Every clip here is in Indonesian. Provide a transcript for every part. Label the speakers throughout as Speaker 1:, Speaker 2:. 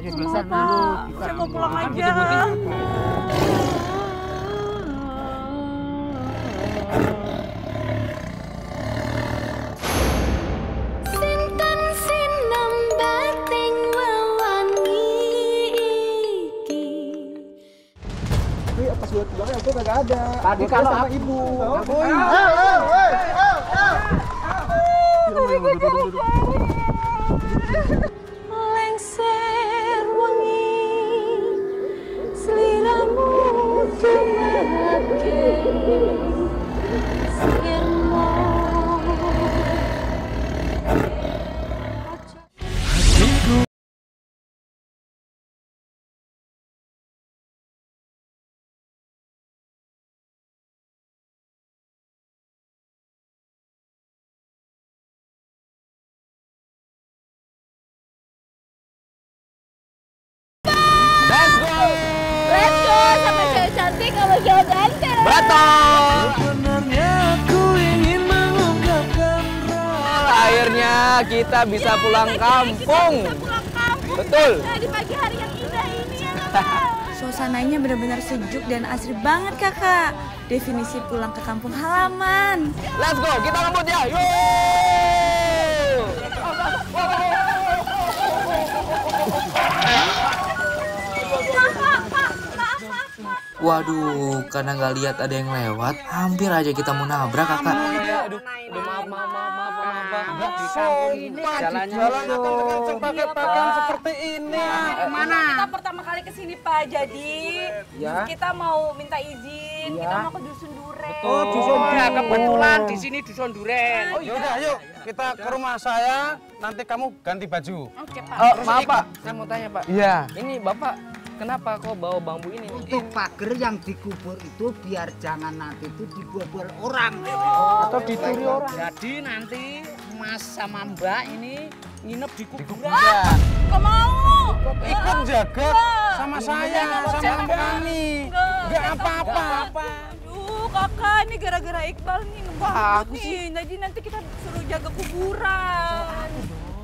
Speaker 1: Ayo selesai dulu.
Speaker 2: Saya mau pulang aja.
Speaker 3: Pas buat pulang aku kagak ada.
Speaker 1: Tadi kalau
Speaker 3: sama ibu.
Speaker 2: Lengser wangi seliramu cemake sirmo. Let's go sama cewek cantik sama cowok ganteng.
Speaker 1: betul.
Speaker 4: Sebenarnya aku ingin mengungkapkan
Speaker 1: Akhirnya kita bisa pulang kampung.
Speaker 2: Pulang kampung.
Speaker 1: Betul.
Speaker 2: Nah, di pagi hari yang indah ini ya kakak.
Speaker 5: Suasananya benar-benar sejuk dan asri banget kakak. Definisi pulang ke kampung halaman.
Speaker 1: Let's go, kita ngebut ya. Yuk.
Speaker 6: Waduh, karena nggak lihat ada yang lewat, hampir aja kita mau nabrak kakak.
Speaker 1: Aduh, maaf.
Speaker 3: Jalannya pakai seperti ini.
Speaker 2: Kita pertama kali kesini Pak, jadi kita mau minta izin, kita mau ke Dusun Duren.
Speaker 3: Oh, dusun
Speaker 7: Ya, kebetulan di sini dusun duren.
Speaker 3: Oh, yaudah, yuk kita ke rumah saya. Nanti kamu ganti baju.
Speaker 2: Oke Pak.
Speaker 1: Maaf Pak, saya mau tanya Pak.
Speaker 3: Iya.
Speaker 1: Ini Bapak kenapa kok bawa bambu ini?
Speaker 7: Untuk pagar yang dikubur itu biar jangan nanti itu dibobol orang.
Speaker 3: Atau dicuri orang.
Speaker 7: Jadi nanti Mas sama Mbak ini nginep di kuburan.
Speaker 2: Gak mau.
Speaker 3: Ikut jaga sama saya, sama kami. Nggak apa-apa.
Speaker 2: Aduh kakak, ini gara-gara Iqbal nih ngebahas nih. Jadi nanti kita suruh jaga kuburan.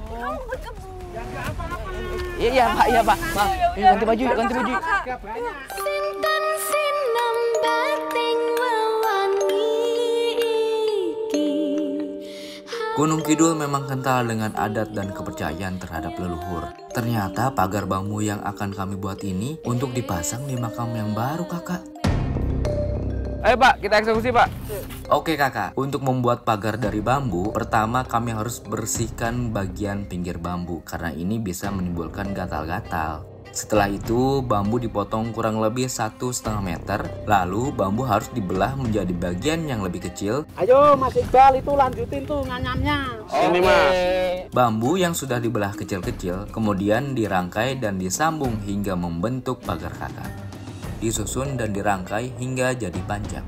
Speaker 2: Kamu berkebun.
Speaker 1: Iya Pak, iya Pak. Maaf, ini ganti baju, ganti baju.
Speaker 2: Sinten sinem bating wewangi iki.
Speaker 6: Gunung Kidul memang kental dengan adat dan kepercayaan terhadap leluhur. Ternyata pagar bambu yang akan kami buat ini untuk dipasang di makam yang baru kakak.
Speaker 1: Ayo Pak, kita eksekusi Pak.
Speaker 6: Oke kakak, untuk membuat pagar dari bambu, pertama kami harus bersihkan bagian pinggir bambu karena ini bisa menimbulkan gatal-gatal. Setelah itu, bambu dipotong kurang lebih 1,5 meter, lalu bambu harus dibelah menjadi bagian yang lebih kecil.
Speaker 7: Ayo Mas Iqbal itu lanjutin tuh nganyamnya.
Speaker 1: Ini Mas.
Speaker 6: Bambu yang sudah dibelah kecil-kecil, kemudian dirangkai dan disambung hingga membentuk pagar kakak. Disusun dan dirangkai hingga jadi panjang.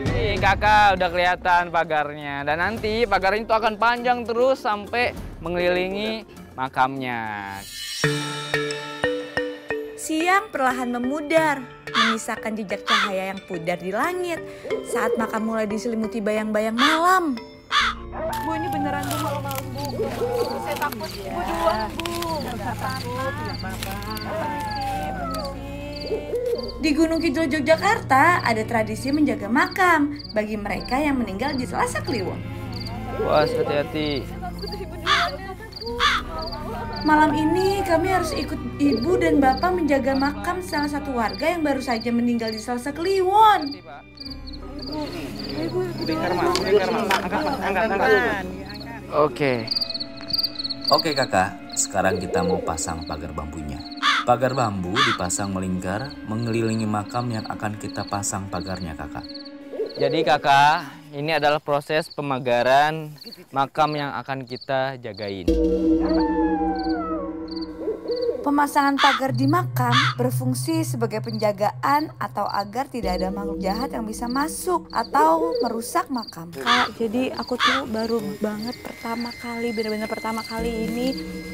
Speaker 1: Ini kakak udah kelihatan pagarnya. Dan nanti pagar itu akan panjang terus sampai mengelilingi makamnya.
Speaker 5: Siang perlahan memudar, menyisakan jejak cahaya yang pudar di langit saat makam mulai diselimuti bayang-bayang malam.
Speaker 2: Bu, ini beneran Bu malam-malam Bu. Saya takut Bu duluan Bu. Nggak takut, nggak apa-apa. Permisi.
Speaker 5: Di Gunung Kidul Yogyakarta ada tradisi menjaga makam bagi mereka yang meninggal di Selasa Kliwon.
Speaker 1: Was, hati-hati.
Speaker 5: Malam ini kami harus ikut ibu dan bapak menjaga makam salah satu warga yang baru saja meninggal di Selasa Kliwon.
Speaker 1: Oke.
Speaker 6: Oke kakak, sekarang kita mau pasang pagar bambunya. Pagar bambu dipasang melingkar mengelilingi makam yang akan kita pasang pagarnya kakak.
Speaker 1: Jadi kakak, ini adalah proses pemagaran makam yang akan kita jagain.
Speaker 5: Pemasangan pagar di makam berfungsi sebagai penjagaan atau agar tidak ada makhluk jahat yang bisa masuk atau merusak makam. Kak, jadi aku tuh baru banget benar-benar pertama kali ini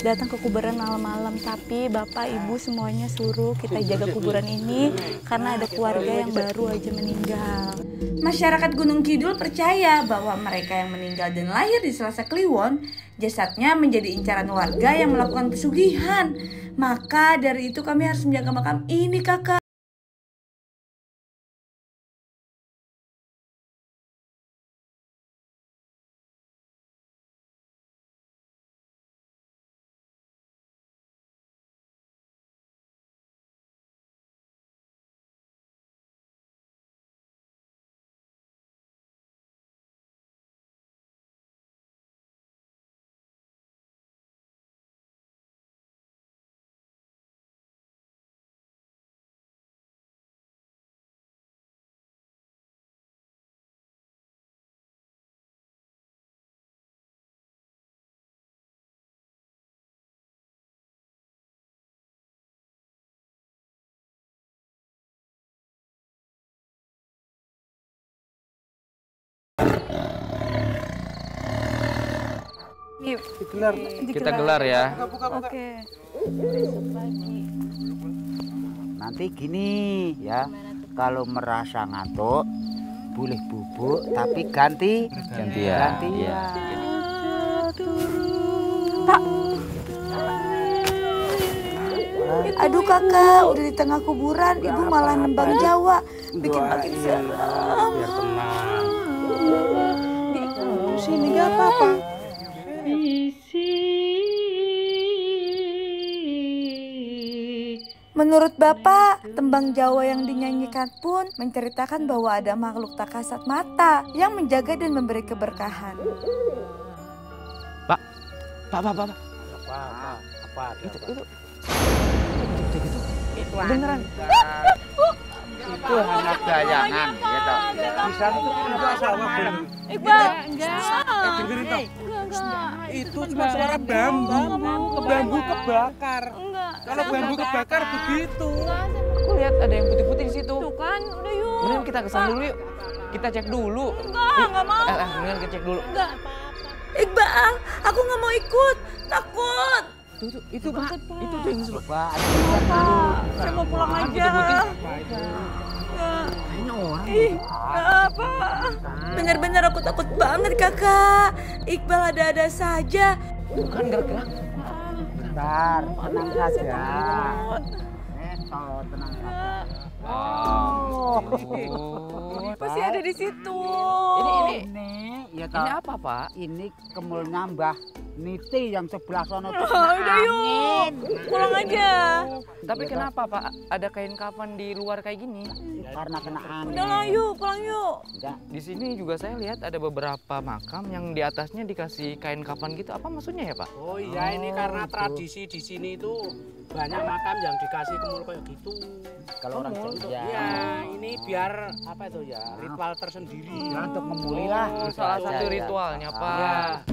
Speaker 5: datang ke kuburan malam-malam. Tapi bapak ibu semuanya suruh kita jaga kuburan ini karena ada keluarga yang baru aja meninggal. Masyarakat Gunung Kidul percaya bahwa mereka yang meninggal dan lahir di Selasa Kliwon Jasadnya menjadi incaran warga yang melakukan pesugihan. Maka dari itu kami harus menjaga makam ini, Kakak.
Speaker 1: Kita gelar ya.
Speaker 2: Oke.
Speaker 7: Nanti gini ya, kalau merasa ngantuk boleh bubuk tapi gantian.
Speaker 1: Iya.
Speaker 5: Aduh Kakak, udah di tengah kuburan, Ibu malah nembang Jawa. Bikin makin serem.
Speaker 3: Biar tenang. Sini nggak apa-apa.
Speaker 5: Menurut Bapak, tembang Jawa yang dinyanyikan pun menceritakan bahwa ada makhluk tak kasat mata yang menjaga dan memberi keberkahan.
Speaker 1: Pak.
Speaker 7: Apa? Itu
Speaker 1: Beneran.
Speaker 7: Itu hanya bayangan, gitu. Bisa itu malam.
Speaker 2: Iqbal,
Speaker 3: Dengerin toh. Itu cuma suara bambu. Bambu kebakar. Kalau bambu kebakar begitu.
Speaker 1: Aku lihat ada yang putih-putih di situ.
Speaker 2: Tuh kan, udah yuk.
Speaker 1: Mending kita kesana dulu yuk. Kita cek dulu.
Speaker 2: Enggak mau.
Speaker 1: Mendingan kita cek dulu.
Speaker 2: Enggak.
Speaker 5: Iqbal, aku nggak mau ikut, takut.
Speaker 1: Itu Pak. Itu tuh yang seru.
Speaker 2: Pak, saya mau pulang aja.
Speaker 1: Kayaknya orang.
Speaker 2: Apa?
Speaker 5: Benar-benar aku takut banget Kakak. Iqbal ada-ada saja.
Speaker 1: Bukan gerak-gerak.
Speaker 7: Bentar, tenang saja. Tenang saja.
Speaker 2: Pasti ada di situ.
Speaker 7: Ya
Speaker 1: Ini apa Pak?
Speaker 7: Ini kemul nambah niti yang sebelah sono tuh.
Speaker 2: Udah yuk, pulang aja.
Speaker 1: Tapi kenapa Pak? Ada kain kafan di luar kayak gini?
Speaker 7: Karena kena angin.
Speaker 2: Udah lah yuk, pulang yuk.
Speaker 7: Enggak.
Speaker 1: Di sini juga saya lihat ada beberapa makam yang di atasnya dikasih kain kafan gitu. Apa maksudnya ya Pak?
Speaker 3: Oh iya, ini karena tradisi di sini itu banyak makam yang dikasih kemul kayak gitu.
Speaker 7: Kalau orang Jogja.
Speaker 3: Iya, ini biar apa itu ya, ritual tersendiri.
Speaker 7: Ya, untuk memulih lah.
Speaker 1: Salah satu ritualnya Pak.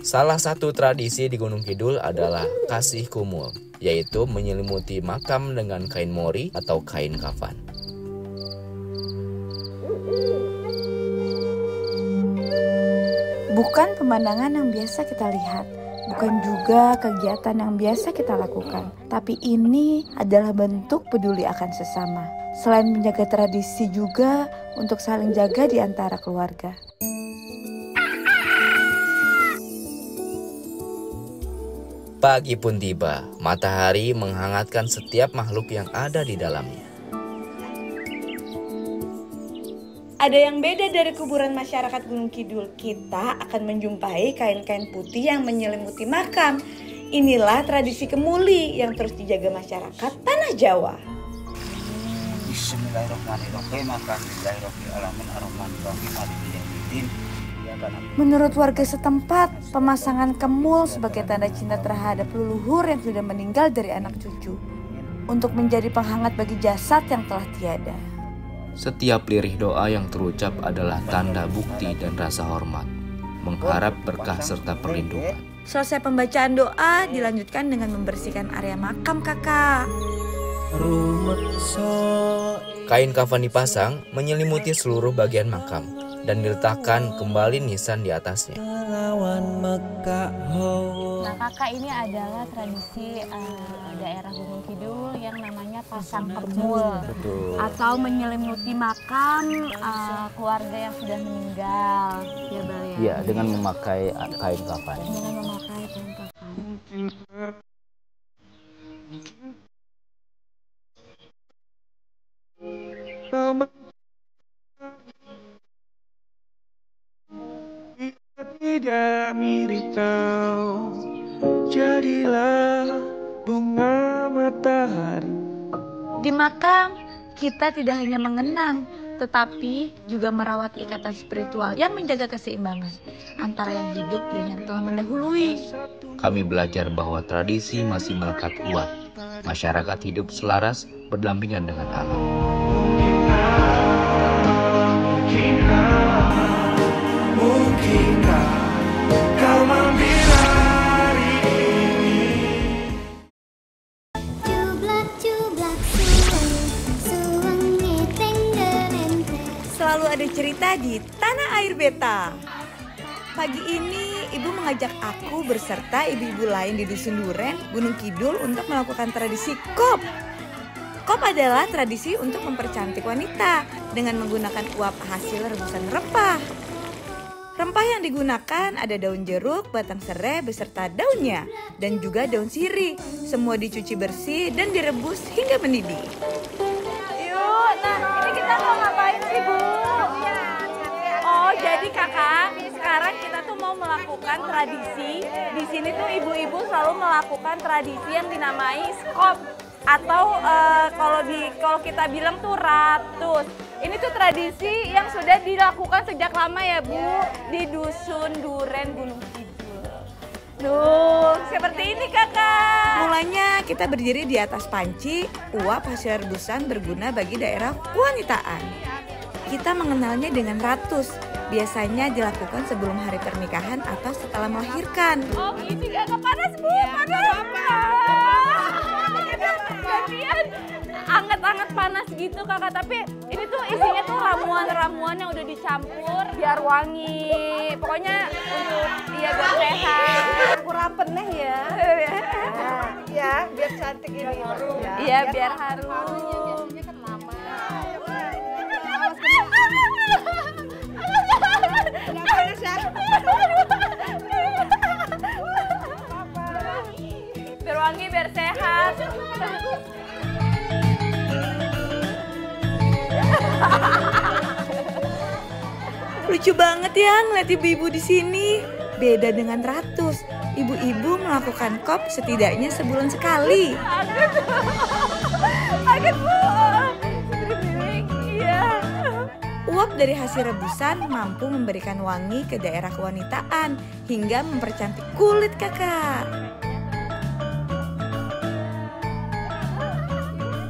Speaker 6: Salah satu tradisi di Gunung Kidul adalah kasih kumul, yaitu menyelimuti makam dengan kain mori atau kain kafan.
Speaker 5: Bukan pemandangan yang biasa kita lihat, bukan juga kegiatan yang biasa kita lakukan, tapi ini adalah bentuk peduli akan sesama. Selain menjaga tradisi juga untuk saling jaga di antara keluarga.
Speaker 6: Pagi pun tiba, matahari menghangatkan setiap makhluk yang ada di dalamnya.
Speaker 5: Ada yang beda dari kuburan masyarakat Gunung Kidul. Kita akan menjumpai kain-kain putih yang menyelimuti makam. Inilah tradisi kemuli yang terus dijaga masyarakat tanah Jawa.
Speaker 7: Bismillahirrahmanirrahim. Bismillahirrahmanirrahim.
Speaker 5: Menurut warga setempat, pemasangan kemul sebagai tanda cinta terhadap leluhur yang sudah meninggal dari anak cucu, untuk menjadi penghangat bagi jasad yang telah tiada.
Speaker 6: Setiap lirih doa yang terucap adalah tanda bukti dan rasa hormat, mengharap berkah serta perlindungan.
Speaker 5: Selesai pembacaan doa, dilanjutkan dengan membersihkan area makam Kakak.
Speaker 6: Kain kafan dipasang menyelimuti seluruh bagian makam dan diletakkan kembali nisan di atasnya.
Speaker 4: Nah
Speaker 8: Kakak, ini adalah tradisi daerah Gunung Kidul
Speaker 5: yang namanya pasang kemul atau menyelimuti makam keluarga yang sudah meninggal, ya Bal ya.
Speaker 6: Iya, dengan memakai kain kafan.
Speaker 5: Dengan memakai kain kafan.
Speaker 4: Tidak mirip kau, jadilah bunga matahari.
Speaker 5: Di makam, kita tidak hanya mengenang, tetapi juga merawat ikatan spiritual yang menjaga keseimbangan antara yang hidup dan yang telah mendahului.
Speaker 6: Kami belajar bahwa tradisi masih melekat kuat. Masyarakat hidup selaras berdampingan dengan alam.
Speaker 4: Mungkinkah kau membiari ini?
Speaker 5: Selalu ada cerita di Tanah Air Beta. Pagi ini, ibu mengajak aku berserta ibu-ibu lain di Dusun Duren, Gunung Kidul untuk melakukan tradisi kop. Kop adalah tradisi untuk mempercantik wanita dengan menggunakan uap hasil rebusan rempah. Rempah yang digunakan ada daun jeruk, batang serai beserta daunnya, dan juga daun sirih. Semua dicuci bersih dan direbus hingga mendidih.
Speaker 2: Yuk, nah ini kita mau ngapain sih Bu? Oh jadi kakak, sekarang kita tuh mau melakukan tradisi. Di sini tuh ibu-ibu selalu melakukan tradisi yang dinamai skop atau kalau kita bilang tuh ratus. Ini tuh tradisi yang sudah dilakukan sejak lama ya Bu di Dusun Duren Gunung Kidul. Duh, seperti ini kakak.
Speaker 5: Mulanya kita berdiri di atas panci, uap hasil rebusan berguna bagi daerah kewanitaan. Kita mengenalnya dengan ratus. Biasanya dilakukan sebelum hari pernikahan atau setelah melahirkan.
Speaker 2: Oh ini kakak panas Bu, panas. Gantian anget-anget panas gitu kakak, tapi ini tuh isinya tuh ramuan-ramuan yang udah dicampur biar wangi. Pokoknya untuk dia biar sehat. Kurang peneh ya. Ya, biar cantik ini. Iya, biar harum. Biasanya kan lama. Panas ya. Biar wangi, biar sehat.
Speaker 5: Lucu banget ya ngeliat ibu-ibu di sini. Beda dengan ratus. Ibu-ibu melakukan kop setidaknya sebulan sekali.
Speaker 2: Agen Bu. Iya.
Speaker 5: Uap dari hasil rebusan mampu memberikan wangi ke daerah kewanitaan hingga mempercantik kulit kakak.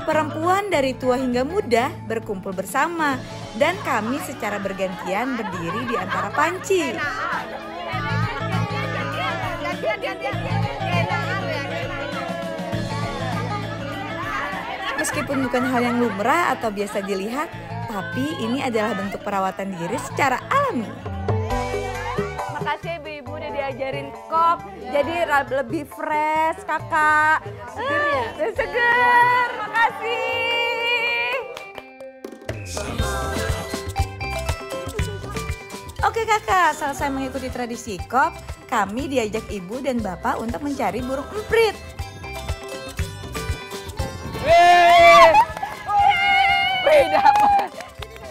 Speaker 5: Perempuan dari tua hingga muda berkumpul bersama dan kami secara bergantian berdiri di antara panci. Meskipun bukan hal yang lumrah atau biasa dilihat, tapi ini adalah bentuk perawatan diri secara alami.
Speaker 2: Makasih ibu-ibu udah diajarin kop, jadi lebih fresh kakak. Seger ya? Seger, makasih.
Speaker 5: Oke kakak, selesai mengikuti tradisi kop, kami diajak ibu dan bapak untuk mencari burung emprit.
Speaker 1: Wih, dapat.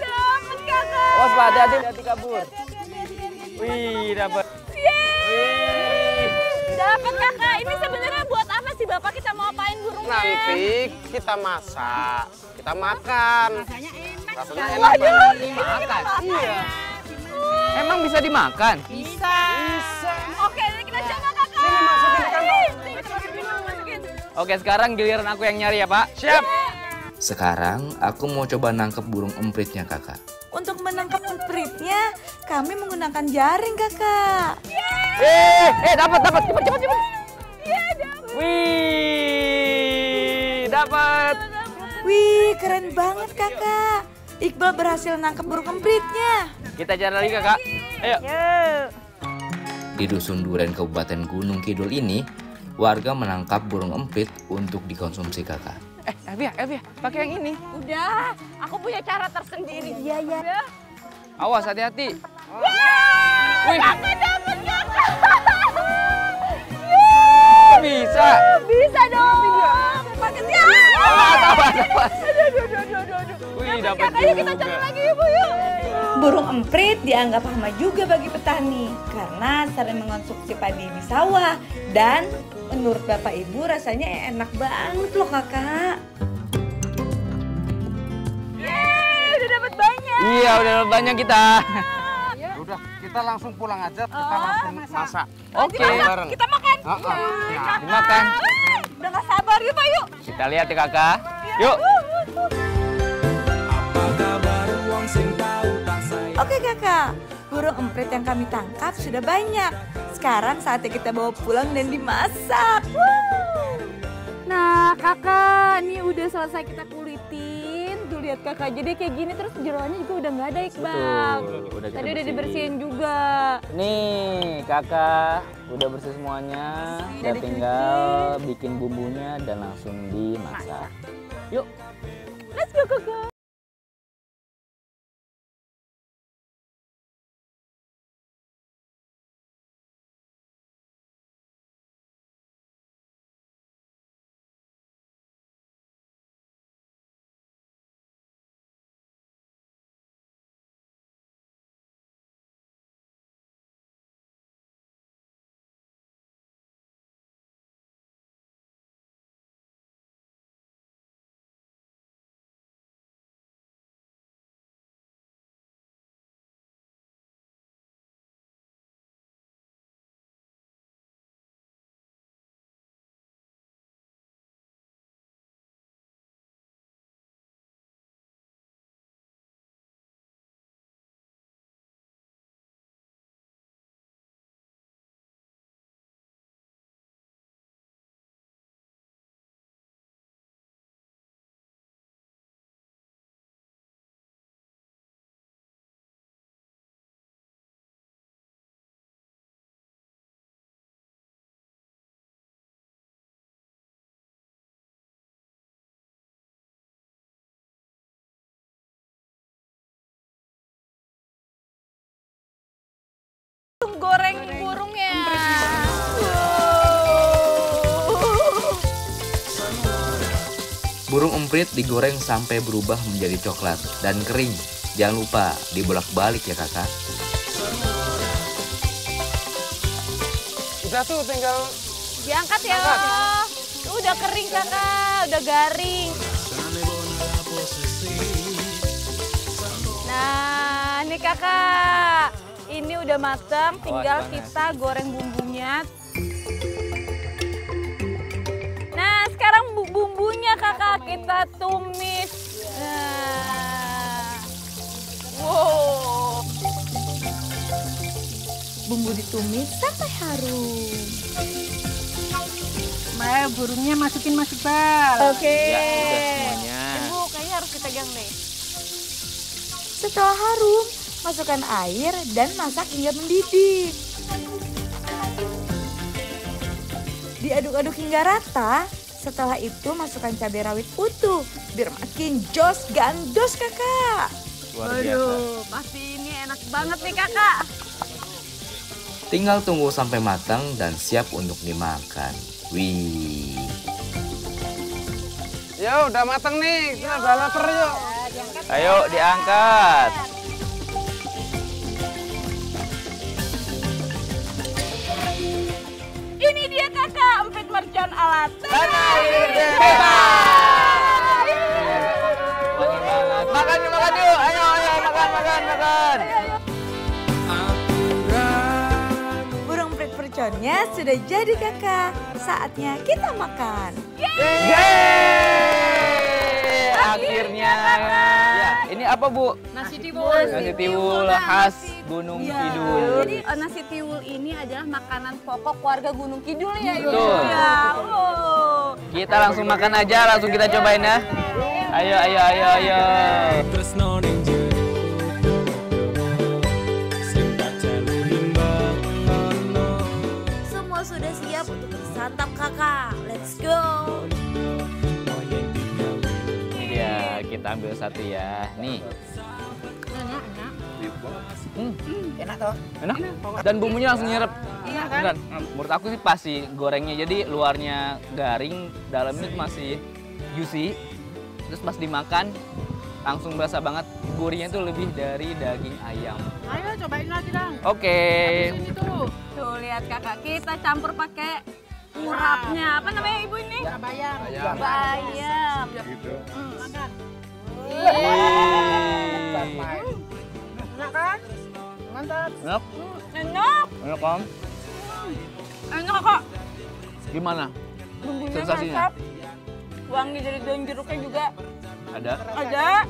Speaker 2: Dapat kakak.
Speaker 1: Waspada, hati-hati kabur. Wih, dapat.
Speaker 2: Yeay. Dapat kakak. Ini sebenarnya buat apa sih bapak, kita mau apain burungnya?
Speaker 3: Nanti kita masak, kita makan. Rasanya enak
Speaker 2: Waduh,
Speaker 3: banget.
Speaker 1: Dimakan?
Speaker 3: Iya.
Speaker 1: Emang bisa dimakan?
Speaker 2: Bisa. Oke, ini kita coba kakak.
Speaker 3: Sini, masukin di kantong.
Speaker 2: Masukin.
Speaker 1: Oke, sekarang giliran aku yang nyari ya, Pak.
Speaker 3: Siap.
Speaker 6: Sekarang aku mau coba nangkep burung empritnya kakak.
Speaker 5: Untuk menangkap empritnya, kami menggunakan jaring kakak.
Speaker 1: Dapat, cepet. Wih, dapat.
Speaker 5: Wih, keren banget kakak. Iqbal berhasil nangkep burung empritnya.
Speaker 1: Kita cari lagi, Kakak. Ayo.
Speaker 6: Di Dusun Duren Kabupaten Gunung Kidul ini, warga menangkap burung emprit untuk dikonsumsi kakak.
Speaker 1: Elvia, pakai yang ini.
Speaker 2: Udah, aku punya cara tersendiri. Iya, iya.
Speaker 1: Awas, hati-hati.
Speaker 2: Wih, kakak dapet kakak.
Speaker 1: Bisa.
Speaker 2: Bisa dong. Pakai dia.
Speaker 1: Awas. Wih, dapat
Speaker 2: Kakaknya kita cari lagi ibu yuk.
Speaker 5: Burung emprit dianggap hama juga bagi petani karena sering mengonsumsi padi di sawah dan menurut Bapak Ibu rasanya enak banget loh kakak.
Speaker 2: Yeay, udah dapat banyak.
Speaker 1: Iya, udah banyak kita.
Speaker 3: Udah, kita langsung pulang aja, kita langsung masak.
Speaker 1: Oke.
Speaker 3: Bareng.
Speaker 2: Kita makan.
Speaker 1: Dimakan.
Speaker 2: Udah gak sabar yuk Pak yuk.
Speaker 1: Kita lihat ya kakak. Yuk.
Speaker 5: Oke kakak, burung emprit yang kami tangkap sudah banyak. Sekarang saatnya kita bawa pulang dan dimasak.
Speaker 2: Nah kakak, nih udah selesai kita kulitin. Tuh lihat kakak, jadi kayak gini terus jeroannya juga udah nggak ada Iqbal.
Speaker 1: Udah kita
Speaker 2: Tadi udah dibersihin juga.
Speaker 1: Nih kakak, udah bersih semuanya. Udah tinggal bikin bumbunya dan langsung dimasak. Yuk.
Speaker 2: Let's go kakak. Goreng burungnya.
Speaker 6: Burung emprit digoreng sampai berubah menjadi coklat dan kering. Jangan lupa dibolak-balik ya kakak.
Speaker 3: Udah tuh tinggal
Speaker 2: Diangkat ya. Udah kering kakak, udah garing. Nah, nih kakak. Ini udah matang, tinggal kita goreng bumbunya. Nah, sekarang bumbunya kakak kita tumis. Nah. Wow.
Speaker 5: Bumbu ditumis sampai harum.
Speaker 7: Maya burungnya masukin Mas Iqbal.
Speaker 2: Oke.
Speaker 1: Ya, udah semuanya.
Speaker 2: Ibu, kayaknya harus dipegang deh.
Speaker 5: Setelah harum, masukkan air dan masak hingga mendidih. Diaduk-aduk hingga rata. Setelah itu masukkan cabai rawit utuh biar makin jos gandos kakak.
Speaker 1: Luar biasa.
Speaker 2: Waduh, pasti ini enak banget nih kakak.
Speaker 6: Tinggal tunggu sampai matang dan siap untuk dimakan. Wih.
Speaker 3: ya udah mateng nih, kita udah lapar yuk.
Speaker 1: Ayo diangkat.
Speaker 2: Ini dia kakak, empit mercon ala
Speaker 1: Tanah air Makan yuk, ayo makan.
Speaker 5: Burung emprit merconnya sudah jadi kakak. Saatnya kita makan.
Speaker 1: Yeay! Akhirnya. Ya, ini apa Bu?
Speaker 2: Nasi tiwul.
Speaker 1: Nasi tiwul khas Gunung Kidul.
Speaker 2: Jadi nasi tiwul ini adalah makanan pokok warga Gunung Kidul ya.
Speaker 1: Betul.
Speaker 2: Ya, wow.
Speaker 1: Kita langsung makan aja, langsung kita cobain ya. Ayo.
Speaker 5: Semua sudah siap untuk bersantap
Speaker 2: Mantap kakak, let's go.
Speaker 1: Ini dia, kita ambil satu ya. Nih.
Speaker 7: Enak toh?
Speaker 1: Enak. Dan bumbunya langsung nyerep.
Speaker 2: Iya kan?
Speaker 1: Dan menurut aku sih pas sih gorengnya. Jadi luarnya garing, dalamnya masih juicy. Terus pas dimakan langsung berasa banget gurihnya tuh lebih dari daging ayam.
Speaker 2: Ayo cobain lagi dong.
Speaker 1: Oke.
Speaker 2: Ini tuh. Tuh lihat kakak, kita campur pakai urapnya. Apa namanya ibu ini? Bayam. Bayam. Makan. Enak kan? Mantap.
Speaker 1: Enak?
Speaker 2: Enak.
Speaker 1: Enak kan?
Speaker 2: Enak kok.
Speaker 1: Gimana?
Speaker 2: Bumbunya
Speaker 1: Sensasinya?
Speaker 2: mantap. Wangi dari daun jeruknya juga
Speaker 1: Ada?
Speaker 2: ada.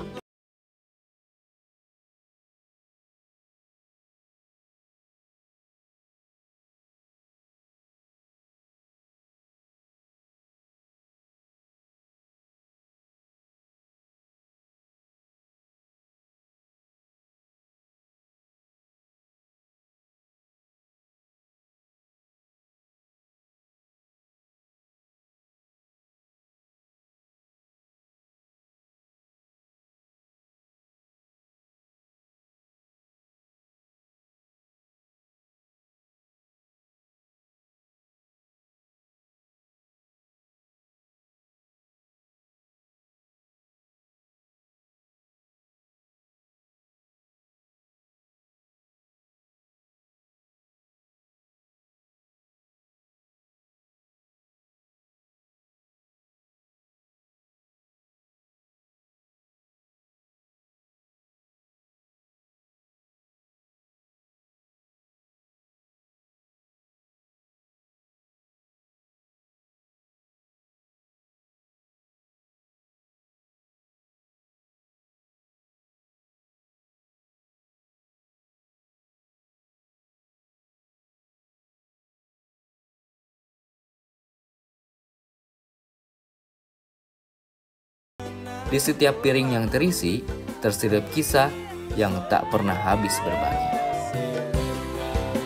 Speaker 6: Di setiap piring yang terisi, terselip kisah yang tak pernah habis berbagi.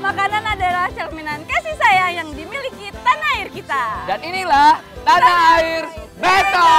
Speaker 2: Makanan adalah cerminan kasih sayang yang dimiliki tanah air kita.
Speaker 1: Dan inilah tanah air Beta.